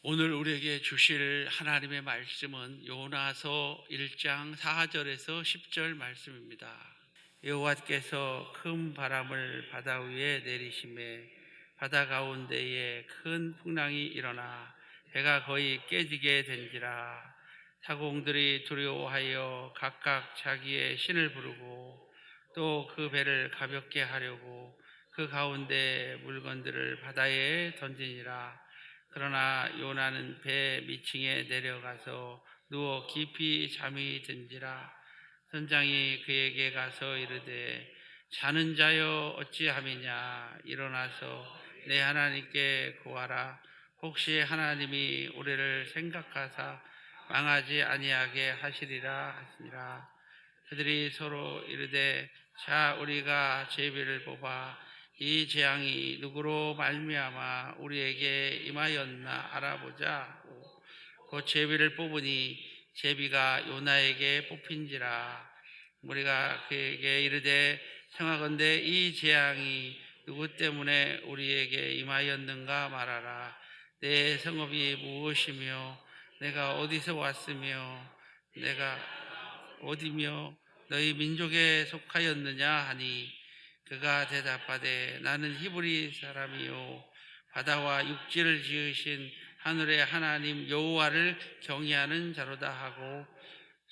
오늘 우리에게 주실 하나님의 말씀은 요나서 1장 4절에서 10절 말씀입니다. 여호와께서 큰 바람을 바다 위에 내리심에 바다 가운데에 큰 풍랑이 일어나 배가 거의 깨지게 된지라. 사공들이 두려워하여 각각 자기의 신을 부르고 또 그 배를 가볍게 하려고 그 가운데 물건들을 바다에 던지니라. 그러나 요나는 배 밑층에 내려가서 누워 깊이 잠이 든지라. 선장이 그에게 가서 이르되 자는 자여 어찌함이냐. 일어나서 내 하나님께 구하라. 혹시 하나님이 우리를 생각하사 망하지 아니하게 하시리라 하시니라. 그들이 서로 이르되 자 우리가 제비를 뽑아 이 재앙이 누구로 말미암아 우리에게 임하였나 알아보자. 그 제비를 뽑으니 제비가 요나에게 뽑힌지라. 우리가 그에게 이르되 청하건대 이 재앙이 누구 때문에 우리에게 임하였는가 말하라. 내 성읍이 무엇이며 내가 어디서 왔으며 내가 어디며 너희 민족에 속하였느냐 하니 그가 대답하되 나는 히브리 사람이요 바다와 육지를 지으신 하늘의 하나님 여호와를 경외하는 자로다 하고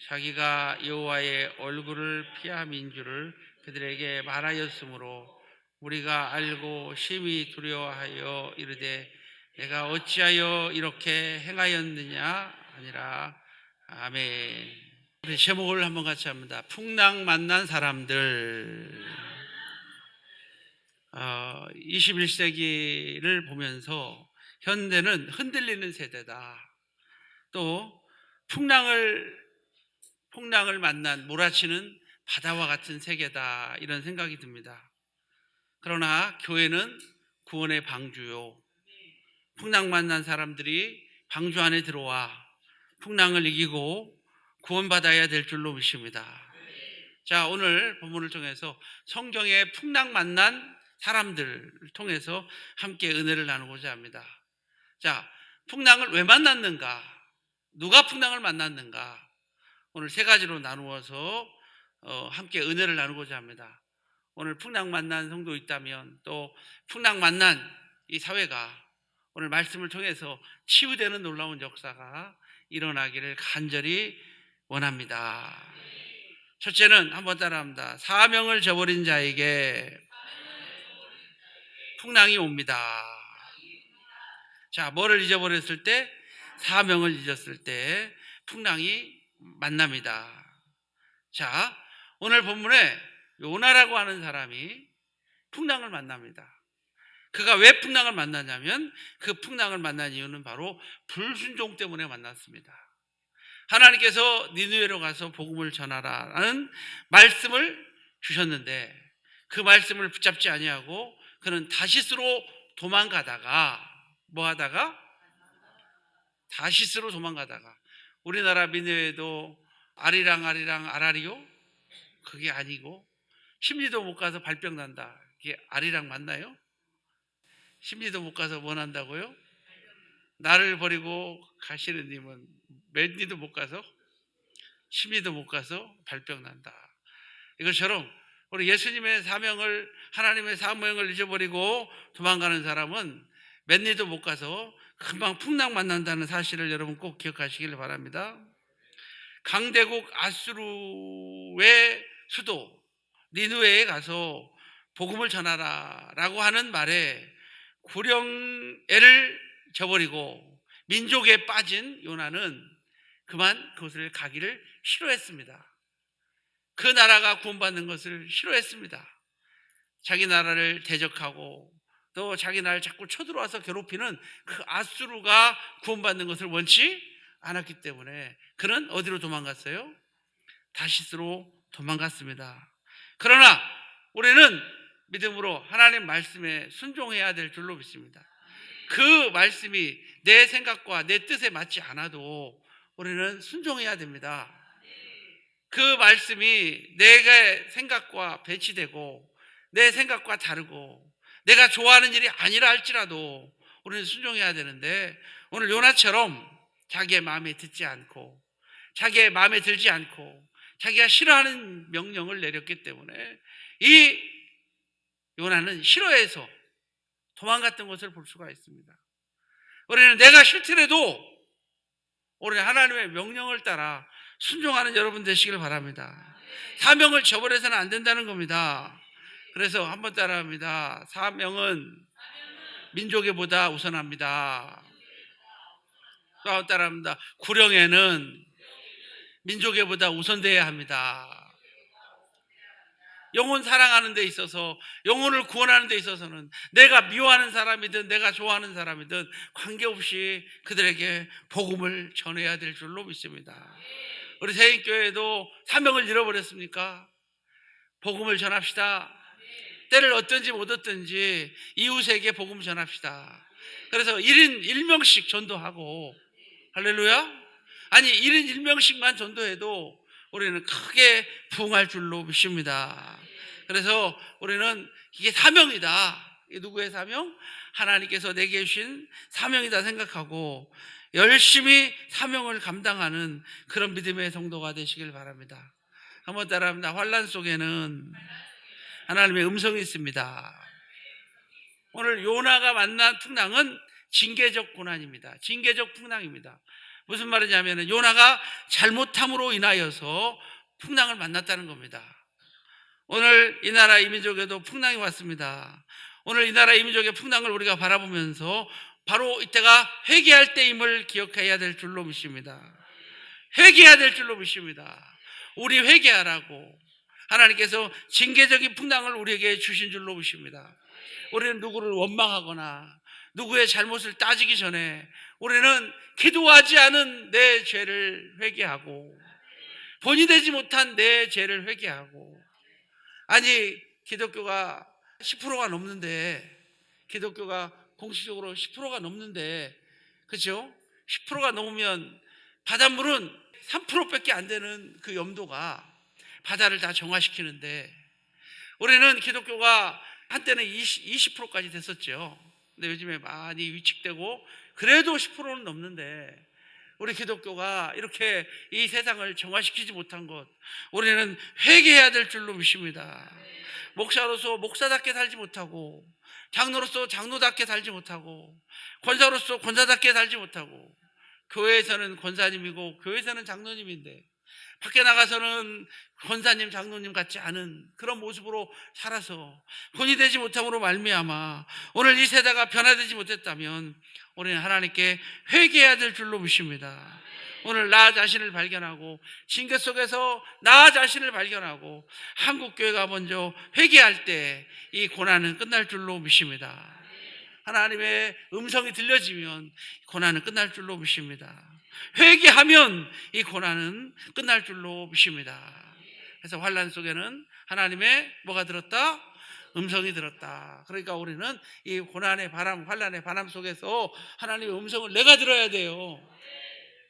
자기가 여호와의 얼굴을 피함인 줄을 그들에게 말하였으므로 우리가 알고 심히 두려워하여 이르되 내가 어찌하여 이렇게 행하였느냐 하니라. 아멘. 우리 제목을 한번 같이 합니다. 풍랑 만난 사람들. 21세기를 보면서 현대는 흔들리는 세대다. 또 풍랑을 만난 몰아치는 바다와 같은 세계다. 이런 생각이 듭니다. 그러나 교회는 구원의 방주요. 풍랑 만난 사람들이 방주 안에 들어와 풍랑을 이기고 구원받아야 될 줄로 믿습니다. 자, 오늘 본문을 통해서 성경의 풍랑 만난 사람들을 통해서 함께 은혜를 나누고자 합니다. 자, 풍랑을 왜 만났는가? 누가 풍랑을 만났는가? 오늘 세 가지로 나누어서 함께 은혜를 나누고자 합니다. 오늘 풍랑 만난 성도 있다면 또 풍랑 만난 이 사회가 오늘 말씀을 통해서 치유되는 놀라운 역사가 일어나기를 간절히 원합니다. 첫째는 한번 따라합니다. 사명을 저버린 자에게 풍랑이 옵니다. 자, 뭐를 잊어버렸을 때? 사명을 잊었을 때 풍랑이 만납니다. 자, 오늘 본문에 요나라고 하는 사람이 풍랑을 만납니다. 그가 왜 풍랑을 만나냐면 그 풍랑을 만난 이유는 바로 불순종 때문에 만났습니다. 하나님께서 니느웨로 가서 복음을 전하라는 말씀을 주셨는데 그 말씀을 붙잡지 아니하고 그는 다시스로 도망가다가 다시스로 도망가다가 우리나라 니느웨도 아리랑 아라리요? 그게 아니고 심리도 못 가서 발병 난다. 이게 아리랑 맞나요? 심리도 못 가서 뭐 난다고요? 나를 버리고 가시는 님은 몇 리도 못 가서 심리도 못 가서 발병 난다. 이것처럼 우리 예수님의 사명을 하나님의 사명을 잊어버리고 도망가는 사람은 몇 리도 못 가서 금방 풍랑 만난다는 사실을 여러분 꼭 기억하시길 바랍니다. 강대국 아수르의 수도 니느웨에 가서 복음을 전하라라고 하는 말에 구령애를 저버리고 민족에 빠진 요나는 그만 그것을 가기를 싫어했습니다. 그 나라가 구원받는 것을 싫어했습니다. 자기 나라를 대적하고 또 자기 나라를 자꾸 쳐들어와서 괴롭히는 그 아수르가 구원받는 것을 원치 않았기 때문에 그는 어디로 도망갔어요? 다시스로 도망갔습니다. 그러나 우리는 믿음으로 하나님 말씀에 순종해야 될 줄로 믿습니다. 그 말씀이 내 생각과 내 뜻에 맞지 않아도 우리는 순종해야 됩니다. 그 말씀이 내가 생각과 배치되고 내 생각과 다르고 내가 좋아하는 일이 아니라 할지라도 우리는 순종해야 되는데 오늘 요나처럼 자기의 마음에 듣지 않고 자기의 마음에 들지 않고 자기가 싫어하는 명령을 내렸기 때문에 이 요나는 싫어해서 도망갔던 것을 볼 수가 있습니다. 우리는 내가 싫더라도 우리 하나님의 명령을 따라 순종하는 여러분 되시길 바랍니다. 사명을 저버려서는 안 된다는 겁니다. 그래서 한번 따라합니다. 사명은 민족애보다 우선합니다. 또 한번 따라합니다. 구령에는 민족애보다 우선돼야 합니다. 영혼 사랑하는 데 있어서, 영혼을 구원하는 데 있어서는 내가 미워하는 사람이든 내가 좋아하는 사람이든 관계없이 그들에게 복음을 전해야 될 줄로 믿습니다. 우리 세인교회도 사명을 잃어버렸습니까? 복음을 전합시다. 때를 얻든지 못 얻든지 이웃에게 복음 전합시다. 그래서 1인 1명씩 전도하고, 할렐루야? 아니 1인 1명씩만 전도해도 우리는 크게 부흥할 줄로 믿습니다. 그래서 우리는 이게 사명이다. 이게 누구의 사명? 하나님께서 내게 주신 사명이다 생각하고 열심히 사명을 감당하는 그런 믿음의 성도가 되시길 바랍니다. 한번 따라합니다. 환난 속에는 하나님의 음성이 있습니다. 오늘 요나가 만난 풍랑은 징계적 고난입니다. 징계적 풍랑입니다. 무슨 말이냐면 요나가 잘못함으로 인하여서 풍랑을 만났다는 겁니다. 오늘 이 나라 이 민족에도 풍랑이 왔습니다. 오늘 이 나라 이 민족의 풍랑을 우리가 바라보면서 바로 이때가 회개할 때임을 기억해야 될 줄로 믿습니다. 회개해야 될 줄로 믿습니다. 우리 회개하라고 하나님께서 징계적인 풍랑을 우리에게 주신 줄로 믿습니다. 우리는 누구를 원망하거나 누구의 잘못을 따지기 전에 우리는 기도하지 않은 내 죄를 회개하고 본이 되지 못한 내 죄를 회개하고, 아니 기독교가 10%가 넘는데, 기독교가 공식적으로 10%가 넘는데, 그렇죠? 10%가 넘으면 바닷물은 3%밖에 안 되는 그 염도가 바다를 다 정화시키는데, 우리는 기독교가 한때는 20%까지 됐었죠. 근데 요즘에 많이 위축되고 그래도 10%는 넘는데 우리 기독교가 이렇게 이 세상을 정화시키지 못한 것, 우리는 회개해야 될 줄로 믿습니다. 목사로서 목사답게 살지 못하고, 장로로서 장로답게 살지 못하고, 권사로서 권사답게 살지 못하고, 교회에서는 권사님이고 교회에서는 장로님인데 밖에 나가서는 권사님, 장로님 같지 않은 그런 모습으로 살아서 본이 되지 못함으로 말미암아 오늘 이 세대가 변화되지 못했다면 우리는 하나님께 회개해야 될 줄로 믿습니다. 오늘 나 자신을 발견하고 징계 속에서 나 자신을 발견하고 한국교회가 먼저 회개할 때 이 고난은 끝날 줄로 믿습니다. 하나님의 음성이 들려지면 고난은 끝날 줄로 믿습니다. 회개하면 이 고난은 끝날 줄로 믿습니다. 그래서 환난 속에는 하나님의 뭐가 들었다? 음성이 들었다. 그러니까 우리는 이 고난의 바람, 환난의 바람 속에서 하나님의 음성을 내가 들어야 돼요.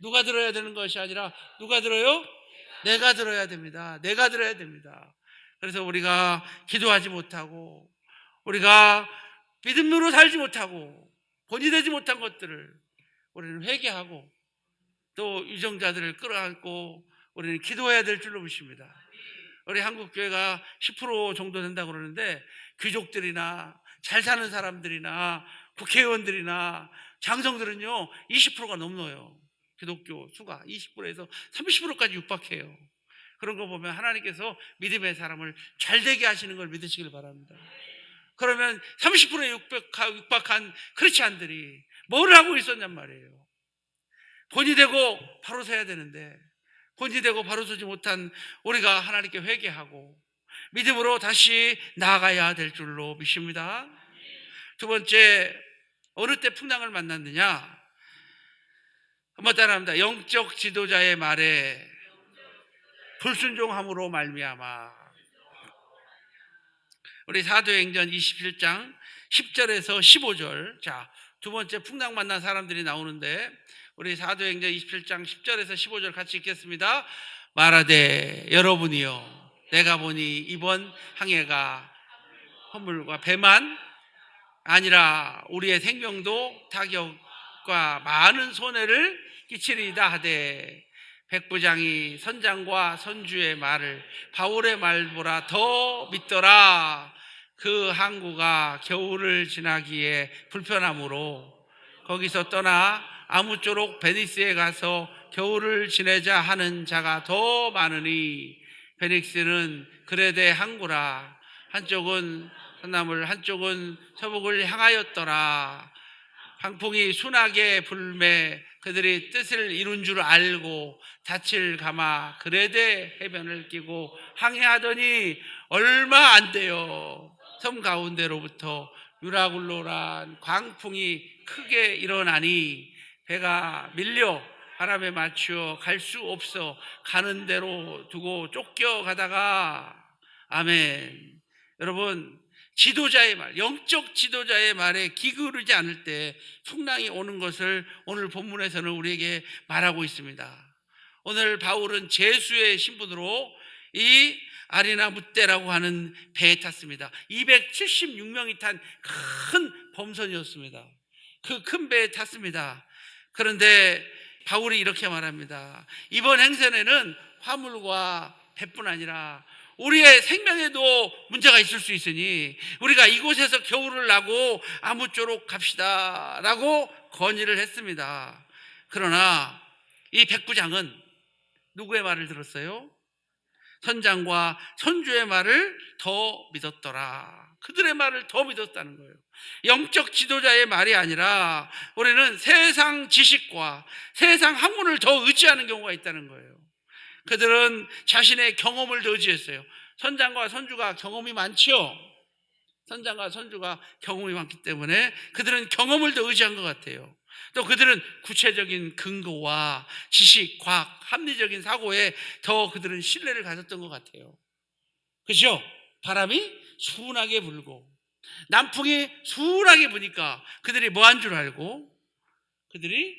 누가 들어야 되는 것이 아니라 누가 들어요? 내가 들어야 됩니다. 내가 들어야 됩니다. 그래서 우리가 기도하지 못하고 우리가 믿음으로 살지 못하고 본이 되지 못한 것들을 우리는 회개하고 또 유정자들을 끌어안고 우리는 기도해야 될 줄로 믿습니다. 우리 한국교회가 10% 정도 된다고 그러는데 귀족들이나 잘 사는 사람들이나 국회의원들이나 장성들은요 20%가 넘어요. 기독교 수가 20%에서 30%까지 육박해요. 그런 거 보면 하나님께서 믿음의 사람을 잘되게 하시는 걸 믿으시길 바랍니다. 그러면 30%에 육박한 크리스찬들이 뭘 하고 있었냔 말이에요. 본이 되고 바로 서야 되는데 본이 되고 바로 서지 못한 우리가 하나님께 회개하고 믿음으로 다시 나아가야 될 줄로 믿습니다. 두 번째, 어느 때 풍랑을 만났느냐? 한번 따라합니다. 영적 지도자의 말에 불순종함으로 말미암아. 우리 사도행전 27장 10절에서 15절. 자, 두 번째 풍랑 만난 사람들이 나오는데 우리 사도행전 27장 10절에서 15절 같이 읽겠습니다. 말하되 여러분이요 내가 보니 이번 항해가 허물과 배만 아니라 우리의 생명도 타격 과 많은 손해를 끼치리이다 하되 백부장이 선장과 선주의 말을 바울의 말보다 더 믿더라. 그 항구가 겨울을 지나기에 불편하므로 거기서 떠나 아무쪼록 베니스에 가서 겨울을 지내자 하는 자가 더 많으니 베닉스는 그레데 항구라. 한쪽은 서남을 한쪽은 서북을 향하였더라. 방풍이 순하게 불매 그들이 뜻을 이룬 줄 알고 닻을 감아 그레데 해변을 끼고 항해하더니 얼마 안 돼요. 섬 가운데로부터 유라굴로란 광풍이 크게 일어나니 배가 밀려 바람에 맞추어 갈 수 없어 가는 대로 두고 쫓겨가다가 아멘. 여러분, 지도자의 말, 영적 지도자의 말에 기울이지 않을 때 풍랑이 오는 것을 오늘 본문에서는 우리에게 말하고 있습니다. 오늘 바울은 제수의 신분으로 이 아리나 묻대라고 하는 배에 탔습니다. 276명이 탄 큰 범선이었습니다. 그 큰 배에 탔습니다. 그런데 바울이 이렇게 말합니다. 이번 행선에는 화물과 배뿐 아니라 우리의 생명에도 문제가 있을 수 있으니 우리가 이곳에서 겨울을 나고 아무쪼록 갑시다 라고 건의를 했습니다. 그러나 이 백부장은 누구의 말을 들었어요? 선장과 선주의 말을 더 믿었더라. 그들의 말을 더 믿었다는 거예요. 영적 지도자의 말이 아니라 우리는 세상 지식과 세상 학문을 더 의지하는 경우가 있다는 거예요. 그들은 자신의 경험을 더 의지했어요. 선장과 선주가 경험이 많죠. 선장과 선주가 경험이 많기 때문에 그들은 경험을 더 의지한 것 같아요. 또 그들은 구체적인 근거와 지식, 과학, 합리적인 사고에 더 그들은 신뢰를 가졌던 것 같아요. 그죠? 바람이 순하게 불고 남풍이 순하게 부니까 그들이 뭐 한 줄 알고, 그들이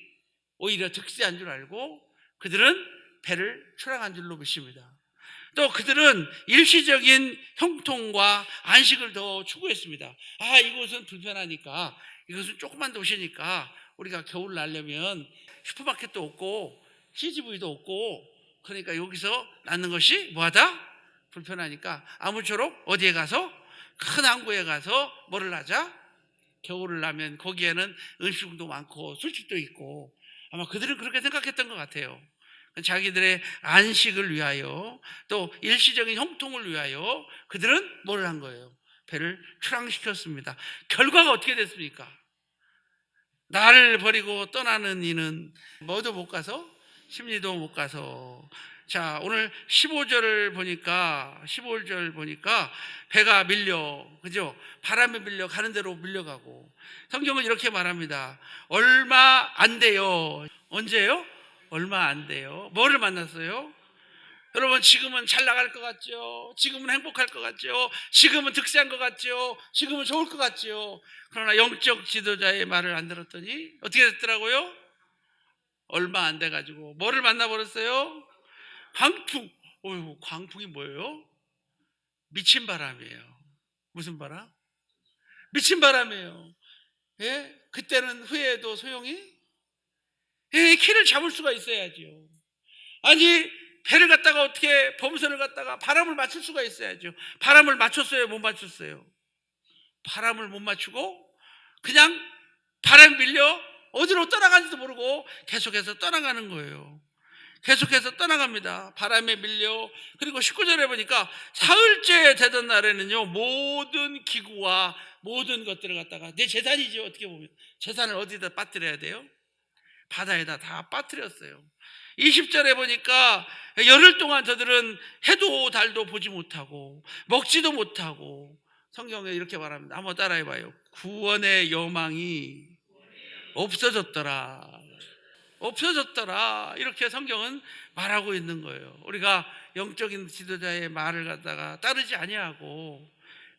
오히려 득세한 줄 알고 그들은 배를 출항한 줄로 믿습니다. 또 그들은 일시적인 형통과 안식을 더 추구했습니다. 이곳은 불편하니까, 이것은 조그만 도시니까 우리가 겨울 나려면 슈퍼마켓도 없고 CGV도 없고, 그러니까 여기서 낳는 것이 뭐하다? 불편하니까 아무쪼록 어디에 가서, 큰 항구에 가서 뭐를 하자? 겨울을 나면 거기에는 음식도 많고 술집도 있고, 아마 그들은 그렇게 생각했던 것 같아요. 자기들의 안식을 위하여, 또 일시적인 형통을 위하여 그들은 뭘 한 거예요? 배를 출항시켰습니다. 결과가 어떻게 됐습니까? 나를 버리고 떠나는 이는 뭐도 못 가서 심리도 못 가서. 자, 오늘 15절 보니까 배가 밀려, 그죠? 바람에 밀려 가는 대로 밀려가고, 성경은 이렇게 말합니다. 얼마 안 돼요. 언제요? 얼마 안 돼요. 뭐를 만났어요? 여러분, 지금은 잘 나갈 것 같죠? 지금은 행복할 것 같죠? 지금은 득세한 것 같죠? 지금은 좋을 것 같죠? 그러나 영적 지도자의 말을 안 들었더니 어떻게 됐더라고요? 얼마 안 돼가지고 뭐를 만나버렸어요? 광풍. 광풍이 뭐예요? 미친 바람이에요. 무슨 바람? 미친 바람이에요. 예? 그때는 후회해도 소용이? 키를 잡을 수가 있어야죠. 아니, 배를 갖다가 어떻게, 범선을 갖다가 바람을 맞출 수가 있어야죠. 바람을 맞췄어요? 못 맞췄어요? 바람을 못 맞추고 그냥 바람이 밀려 어디로 떠나가는지도 모르고 계속해서 떠나가는 거예요. 계속해서 떠나갑니다. 바람에 밀려. 그리고 19절에 보니까 사흘째 되던 날에는요, 모든 기구와 모든 것들을 갖다가, 내 재산이죠, 어떻게 보면. 재산을 어디다 빠뜨려야 돼요? 바다에다 다 빠뜨렸어요. 20절에 보니까 열흘 동안 저들은 해도 달도 보지 못하고 먹지도 못하고, 성경에 이렇게 말합니다. 한번 따라해봐요. 구원의 여망이 없어졌더라. 없어졌더라. 이렇게 성경은 말하고 있는 거예요. 우리가 영적인 지도자의 말을 갖다가 따르지 아니하고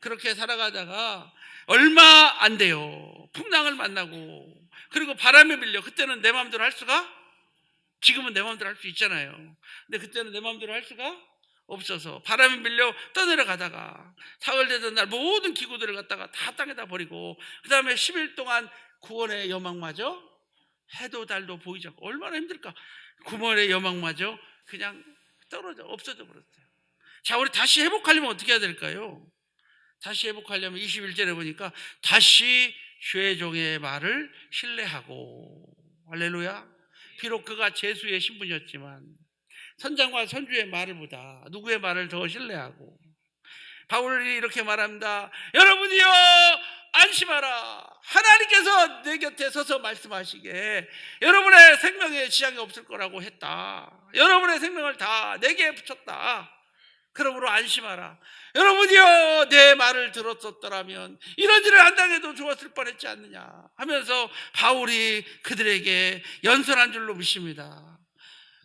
그렇게 살아가다가 얼마 안 돼요. 풍랑을 만나고, 그리고 바람에 밀려. 그때는 내 마음대로 할 수가, 지금은 내 마음대로 할 수 있잖아요. 근데 그때는 내 마음대로 할 수가 없어서 바람에 밀려 떠내려가다가 사흘 되던 날 모든 기구들을 갖다가 다 땅에다 버리고, 그 다음에 10일 동안 구원의 여망마저 해도 달도 보이지 않고 얼마나 힘들까. 구원의 여망마저 그냥 떨어져 없어져 버렸어요. 자, 우리 다시 회복하려면 어떻게 해야 될까요? 다시 회복하려면 21절에 보니까 다시 주의 종의 말을 신뢰하고, 할렐루야. 비록 그가 제수의 신분이었지만 선장과 선주의 말을 보다 누구의 말을 더 신뢰하고, 바울이 이렇게 말합니다. 여러분이여 안심하라. 하나님께서 내 곁에 서서 말씀하시기에 여러분의 생명에 지장이 없을 거라고 했다. 여러분의 생명을 다 내게 붙였다. 그러므로 안심하라. 여러분이여 내 말을 들었었더라면 이런 일을 안 당해도 좋았을 뻔했지 않느냐 하면서 바울이 그들에게 연설한 줄로 믿습니다.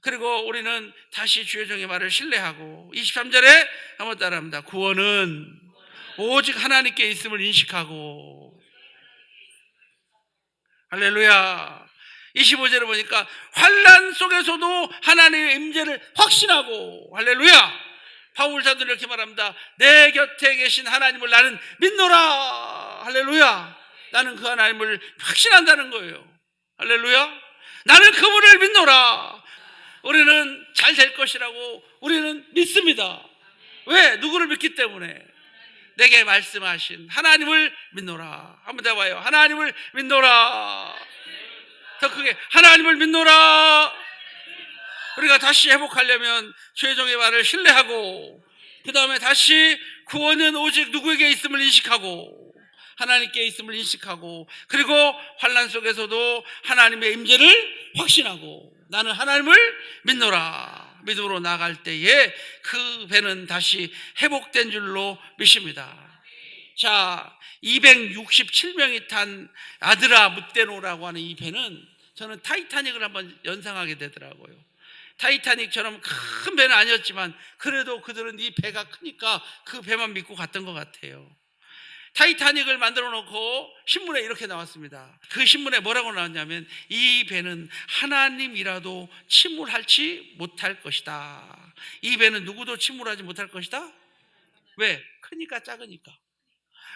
그리고 우리는 다시 주의 종의 말을 신뢰하고 23절에 한번 따라합니다. 구원은 오직 하나님께 있음을 인식하고, 할렐루야. 25절에 보니까 환난 속에서도 하나님의 임재를 확신하고, 할렐루야. 바울 사도는 이렇게 말합니다. 내 곁에 계신 하나님을 나는 믿노라. 할렐루야. 나는 그 하나님을 확신한다는 거예요. 할렐루야. 나는 그분을 믿노라. 우리는 잘 될 것이라고 우리는 믿습니다. 왜? 누구를 믿기 때문에. 내게 말씀하신 하나님을 믿노라. 한번 더 봐요. 하나님을 믿노라. 더 크게 하나님을 믿노라. 우리가 다시 회복하려면 주의 종의 말을 신뢰하고, 그 다음에 다시 구원은 오직 누구에게 있음을 인식하고, 하나님께 있음을 인식하고, 그리고 환난 속에서도 하나님의 임재를 확신하고, 나는 하나님을 믿노라. 믿음으로 나갈 때에 그 배는 다시 회복된 줄로 믿습니다. 자, 267명이 탄 아드라 묻데노라고 하는 이 배는 저는 타이타닉을 한번 연상하게 되더라고요. 타이타닉처럼 큰 배는 아니었지만 그래도 그들은 이 배가 크니까 그 배만 믿고 갔던 것 같아요. 타이타닉을 만들어 놓고 신문에 이렇게 나왔습니다. 그 신문에 뭐라고 나왔냐면 이 배는 하나님이라도 침몰하지 못할 것이다. 이 배는 누구도 침몰하지 못할 것이다. 왜? 크니까 작으니까.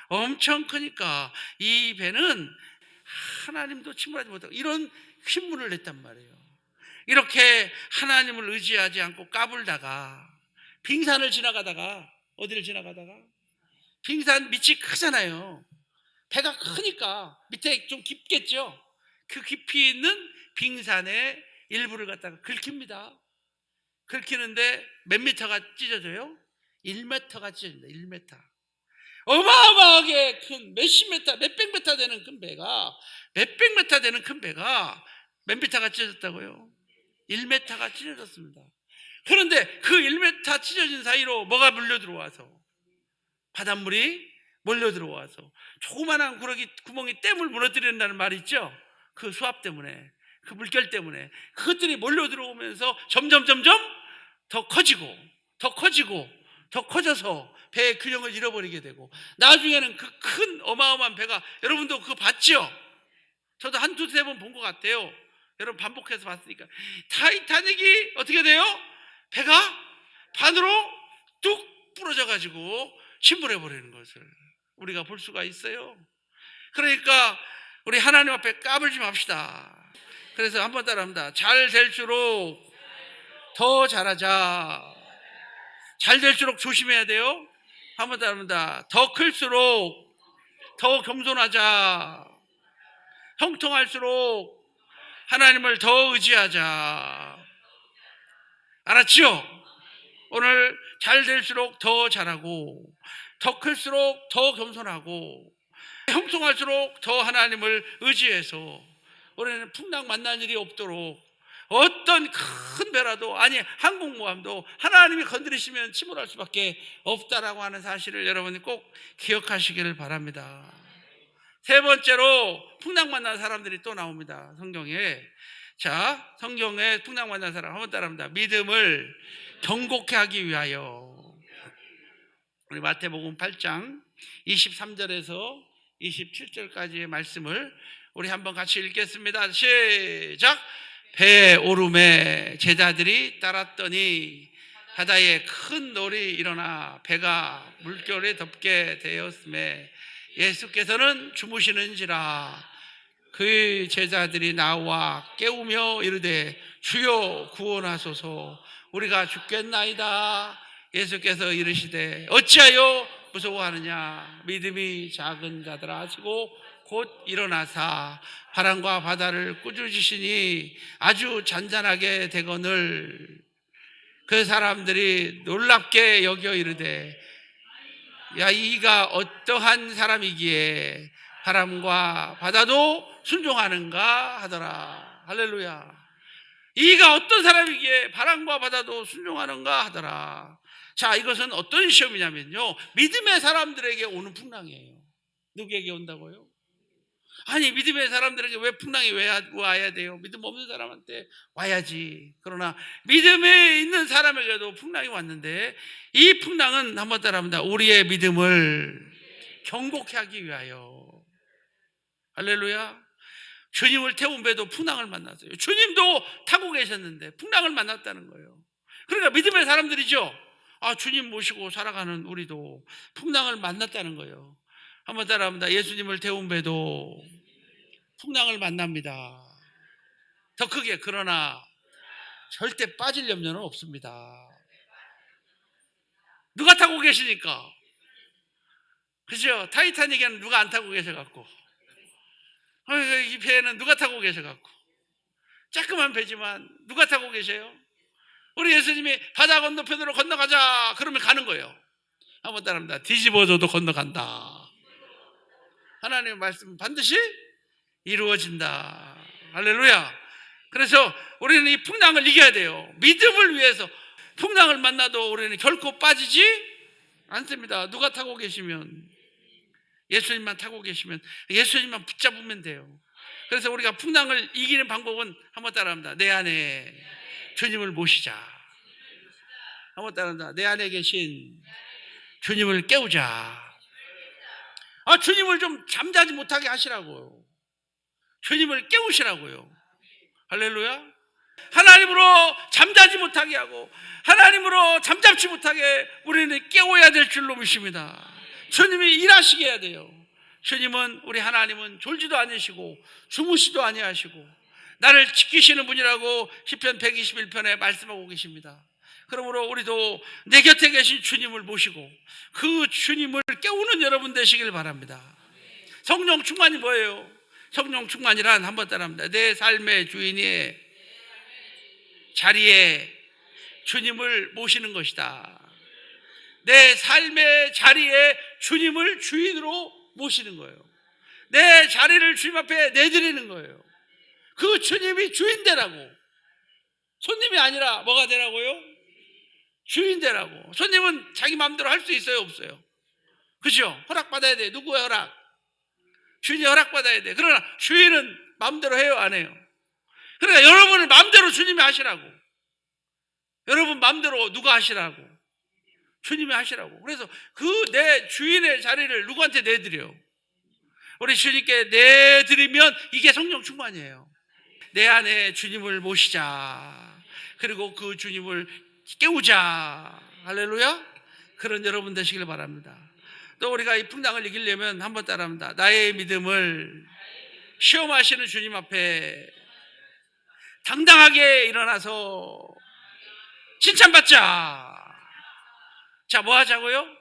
엄청 크니까 이 배는 하나님도 침몰하지 못하고, 이런 신문을 냈단 말이에요. 이렇게 하나님을 의지하지 않고 까불다가 빙산을 지나가다가, 어디를 지나가다가, 빙산 밑이 크잖아요. 배가 크니까 밑에 좀 깊겠죠. 그 깊이 있는 빙산의 일부를 갖다가 긁힙니다. 긁히는데 몇 미터가 찢어져요? 1m가 찢어집니다. 1m. 어마어마하게 큰 몇십 미터, 몇백 미터 되는 큰 배가, 몇백 미터 되는 큰 배가 몇 미터가 찢어졌다고요? 1m가 찢어졌습니다. 그런데 그 1m 찢어진 사이로 뭐가 물려 들어와서, 바닷물이 몰려 들어와서 조그만한 구멍이 댐을 무너뜨린다는 말이 있죠. 그 수압 때문에, 그 물결 때문에 그것들이 몰려 들어오면서 점점 더 커지고 더 커져서 배의 균형을 잃어버리게 되고, 나중에는 그 큰 어마어마한 배가, 여러분도 그거 봤죠? 저도 한 두세 번 본 것 같아요. 여러분 반복해서 봤으니까. 타이타닉이 어떻게 돼요? 배가 반으로 뚝 부러져 가지고 침몰해버리는 것을 우리가 볼 수가 있어요. 그러니까 우리 하나님 앞에 까불지 맙시다. 그래서 한번 따라합니다. 잘 될수록 더 잘하자. 잘 될수록 조심해야 돼요. 한번 따라합니다. 더 클수록 더 겸손하자. 형통할수록 하나님을 더 의지하자. 알았죠? 오늘 잘 될수록 더 잘하고, 더 클수록 더 겸손하고, 형통할수록 더 하나님을 의지해서 우리는 풍랑 만날 일이 없도록, 어떤 큰 배라도, 아니 항공모함도 하나님이 건드리시면 침몰할 수밖에 없다라고 하는 사실을 여러분이 꼭 기억하시기를 바랍니다. 세 번째로 풍랑 만난 사람들이 또 나옵니다. 성경에. 자, 성경에 풍랑 만난 사람 한번 따라합니다. 믿음을 경고케 하기 위하여. 우리 마태복음 8장 23절에서 27절까지의 말씀을 우리 한번 같이 읽겠습니다. 시작. 배 오름에 제자들이 따랐더니 바다에 큰 놀이 일어나 배가 물결에 덮게 되었음에 예수께서는 주무시는지라 그 제자들이 나와 깨우며 이르되 주여 구원하소서 우리가 죽겠나이다. 예수께서 이르시되 어찌하여 무서워하느냐 믿음이 작은 자들아 하시고 곧 일어나사 바람과 바다를 꾸짖으시니 아주 잔잔하게 되거늘 그 사람들이 놀랍게 여겨 이르되 야 이가 어떠한 사람이기에 바람과 바다도 순종하는가 하더라. 할렐루야. 이가 어떤 사람이기에 바람과 바다도 순종하는가 하더라. 자, 이것은 어떤 시험이냐면요, 믿음의 사람들에게 오는 풍랑이에요. 누구에게 온다고요? 아니, 믿음의 사람들에게 왜 풍랑이 왜 와야 돼요? 믿음 없는 사람한테 와야지. 그러나 믿음에 있는 사람에게도 풍랑이 왔는데 이 풍랑은 한번 따라합니다. 우리의 믿음을 경고케 하기 위하여. 할렐루야. 주님을 태운 배도 풍랑을 만났어요. 주님도 타고 계셨는데 풍랑을 만났다는 거예요. 그러니까 믿음의 사람들이죠. 주님 모시고 살아가는 우리도 풍랑을 만났다는 거예요. 한번 따라합니다. 예수님을 태운 배도 풍랑을 만납니다. 더 크게. 그러나 절대 빠질 염려는 없습니다. 누가 타고 계시니까. 그죠? 타이타닉에는 누가 안 타고 계셔갖고, 이 배에는 누가 타고 계셔갖고, 조그만 배지만 누가 타고 계세요? 우리 예수님이 바다 건너편으로 건너가자 그러면 가는 거예요. 한번 따라합니다. 뒤집어져도 건너간다. 하나님의 말씀은 반드시 이루어진다. 할렐루야. 그래서 우리는 이 풍랑을 이겨야 돼요. 믿음을 위해서. 풍랑을 만나도 우리는 결코 빠지지 않습니다. 누가 타고 계시면, 예수님만 타고 계시면 예수님만 붙잡으면 돼요. 그래서 우리가 풍랑을 이기는 방법은 한번 따라합니다. 내 안에 주님을 모시자. 한번 따라합니다. 내 안에 계신 주님을 깨우자. 주님을 좀 잠자지 못하게 하시라고요. 주님을 깨우시라고요. 할렐루야. 하나님으로 잠자지 못하게 하고 하나님으로 잠잠지 못하게 우리는 깨워야 될 줄로 믿습니다. 주님이 일하시게 해야 돼요. 주님은, 우리 하나님은 졸지도 않으시고 주무시도 아니하시고 나를 지키시는 분이라고 시편 121편에 말씀하고 계십니다. 그러므로 우리도 내 곁에 계신 주님을 모시고 그 주님을 깨우는 여러분 되시길 바랍니다. 성령 충만이 뭐예요? 성령 충만이란, 한번 따라합니다. 내 삶의 주인이 자리에 주님을 모시는 것이다. 내 삶의 자리에 주님을 주인으로 모시는 거예요. 내 자리를 주님 앞에 내드리는 거예요. 그 주님이 주인 되라고. 손님이 아니라 뭐가 되라고요? 주인 되라고. 손님은 자기 마음대로 할 수 있어요, 없어요? 그죠? 허락받아야 돼. 누구의 허락? 주인이 허락받아야 돼. 그러나 주인은 마음대로 해요, 안 해요? 그러니까 여러분을 마음대로 주님이 하시라고. 여러분 마음대로 누가 하시라고? 주님이 하시라고. 그래서 그 내 주인의 자리를 누구한테 내드려요? 우리 주님께 내드리면 이게 성령 충만이에요. 내 안에 주님을 모시자. 그리고 그 주님을 깨우자. 할렐루야. 그런 여러분 되시길 바랍니다. 또 우리가 이 풍랑을 이기려면 한번 따라합니다. 나의 믿음을 시험하시는 주님 앞에 당당하게 일어나서 칭찬받자. 자, 뭐 하자고요?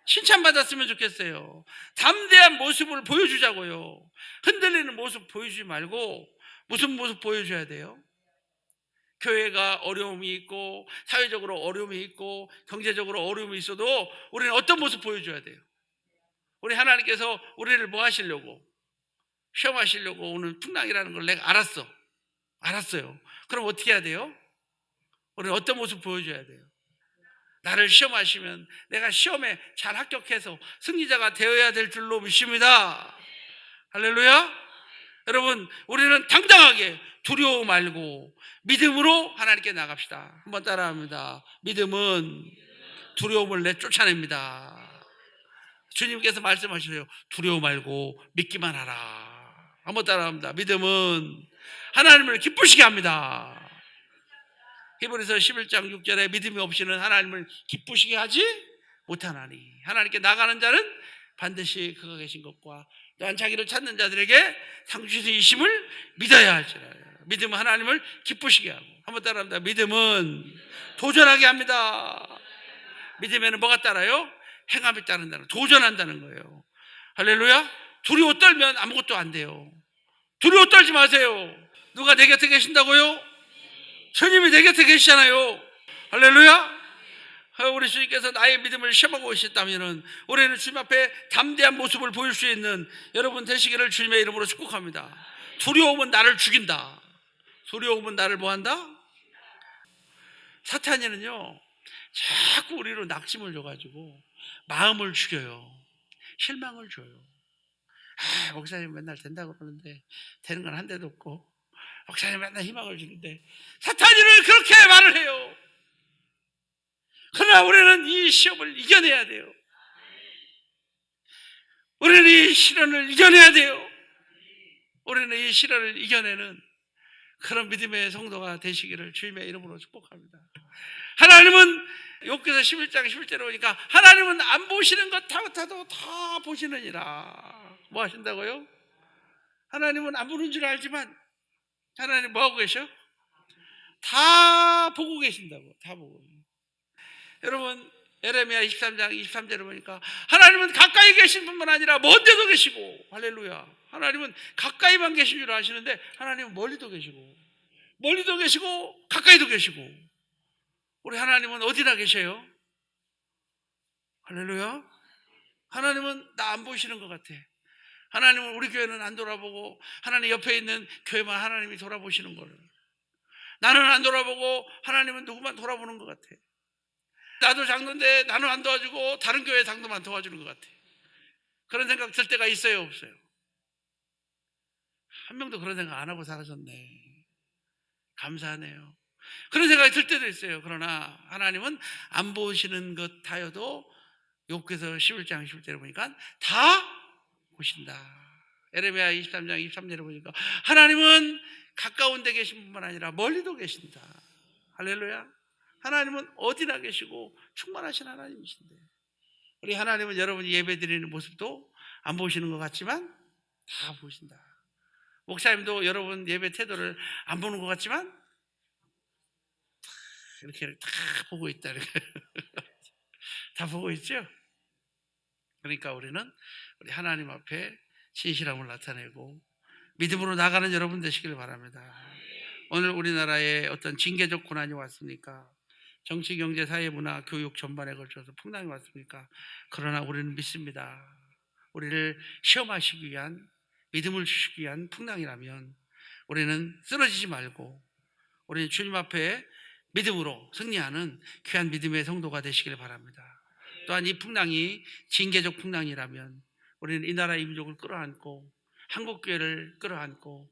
칭찬받았으면 좋겠어요. 담대한 모습을 보여주자고요. 흔들리는 모습 보여주지 말고 무슨 모습 보여줘야 돼요? 교회가 어려움이 있고 사회적으로 어려움이 있고 경제적으로 어려움이 있어도 우리는 어떤 모습 보여줘야 돼요? 우리 하나님께서 우리를 뭐 하시려고? 시험하시려고 오는 풍랑이라는 걸 내가 알았어요. 그럼 어떻게 해야 돼요? 우리는 어떤 모습 보여줘야 돼요? 나를 시험하시면 내가 시험에 잘 합격해서 승리자가 되어야 될 줄로 믿습니다. 할렐루야. 여러분, 우리는 당당하게 두려워 말고 믿음으로 하나님께 나갑시다. 한번 따라합니다. 믿음은 두려움을 내쫓아냅니다. 주님께서 말씀하셔요. 두려워 말고 믿기만 하라. 한번 따라합니다. 믿음은 하나님을 기쁘시게 합니다. 히브리서 11장 6절에 믿음이 없이는 하나님을 기쁘시게 하지 못하나니 하나님께 나가는 자는 반드시 그가 계신 것과 또한 자기를 찾는 자들에게 상주이심을 믿어야 할지라. 믿음은 하나님을 기쁘시게 하고, 한번 따라합니다. 믿음은 도전하게 합니다. 믿음에는 뭐가 따라요? 행함이 따른다는, 도전한다는 거예요. 할렐루야. 두려워 떨면 아무것도 안 돼요. 두려워 떨지 마세요. 누가 내 곁에 계신다고요? 주님이 내 곁에 계시잖아요. 할렐루야. 우리 주님께서 나의 믿음을 시험하고 계셨다면 올해는 주님 앞에 담대한 모습을 보일 수 있는 여러분 되시기를 주님의 이름으로 축복합니다. 두려움은 나를 죽인다. 두려움은 나를 뭐한다? 사탄이는요, 자꾸 우리로 낙심을 줘가지고 마음을 죽여요. 실망을 줘요. 목사님 맨날 된다고 그러는데 되는 건 한 대도 없고, 목사님 맨날 희망을 주는데, 사탄이는 그렇게 말을 해요. 그러나 우리는 이 시험을 이겨내야 돼요. 우리는 이 시련을 이겨내야 돼요. 우리는 이 시련을 이겨내는 그런 믿음의 성도가 되시기를 주님의 이름으로 축복합니다. 하나님은 욥기서 11장 11절에 보니까 하나님은 안 보시는 것 같아도 다 보시느니라. 뭐 하신다고요? 하나님은 안 보는 줄 알지만 하나님 뭐 하고 계셔? 다 보고 계신다고. 다 보고. 여러분, 예레미야 23장 23절에 보니까 하나님은 가까이 계신 뿐만 아니라 먼 데도 계시고, 할렐루야. 하나님은 가까이만 계신 줄 아시는데 하나님은 멀리도 계시고, 멀리도 계시고 가까이도 계시고. 우리 하나님은 어디나 계셔요? 할렐루야. 하나님은 나 안 보이시는 것 같아. 하나님은 우리 교회는 안 돌아보고 하나님 옆에 있는 교회만 하나님이 돌아보시는 거를, 나는 안 돌아보고 하나님은 누구만 돌아보는 것 같아. 나도 장로인데 나는 안 도와주고 다른 교회 장로만 도와주는 것 같아. 그런 생각 들 때가 있어요, 없어요? 한 명도 그런 생각 안 하고 살아셨네. 감사하네요. 그런 생각이 들 때도 있어요. 그러나 하나님은 안 보시는 것 하여도 욥기서 11장 11절에 보니까 다 보신다. 예레미야 23장 23절에 보니까 하나님은 가까운 데 계신 뿐만 아니라 멀리도 계신다. 할렐루야. 하나님은 어디나 계시고 충만하신 하나님이신데, 우리 하나님은 여러분이 예배드리는 모습도 안 보시는 것 같지만 다 보신다. 목사님도 여러분 예배 태도를 안 보는 것 같지만 이렇게 다 보고 있다. 이렇게. 다 보고 있죠? 그러니까 우리는 우리 하나님 앞에 진실함을 나타내고 믿음으로 나가는 여러분 되시길 바랍니다. 오늘 우리나라에 어떤 징계적 고난이 왔습니까? 정치, 경제, 사회, 문화, 교육 전반에 걸쳐서 풍랑이 왔습니까? 그러나 우리는 믿습니다. 우리를 시험하시기 위한, 믿음을 주시기 위한 풍랑이라면 우리는 쓰러지지 말고 우리는 주님 앞에 믿음으로 승리하는 귀한 믿음의 성도가 되시길 바랍니다. 또한 이 풍랑이 징계적 풍랑이라면 우리는 이 나라의 민족을 끌어안고 한국교회를 끌어안고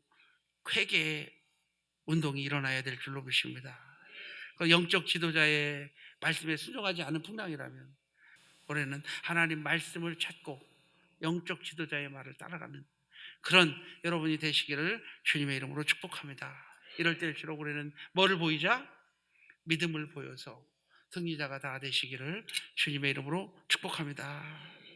회개의 운동이 일어나야 될 줄로 믿습니다. 그 영적 지도자의 말씀에 순종하지 않은 풍랑이라면 올해는 하나님 말씀을 찾고 영적 지도자의 말을 따라가는 그런 여러분이 되시기를 주님의 이름으로 축복합니다. 이럴 때일수록 우리는 뭐를 보이자? 믿음을 보여서 승리자가 다 되시기를 주님의 이름으로 축복합니다.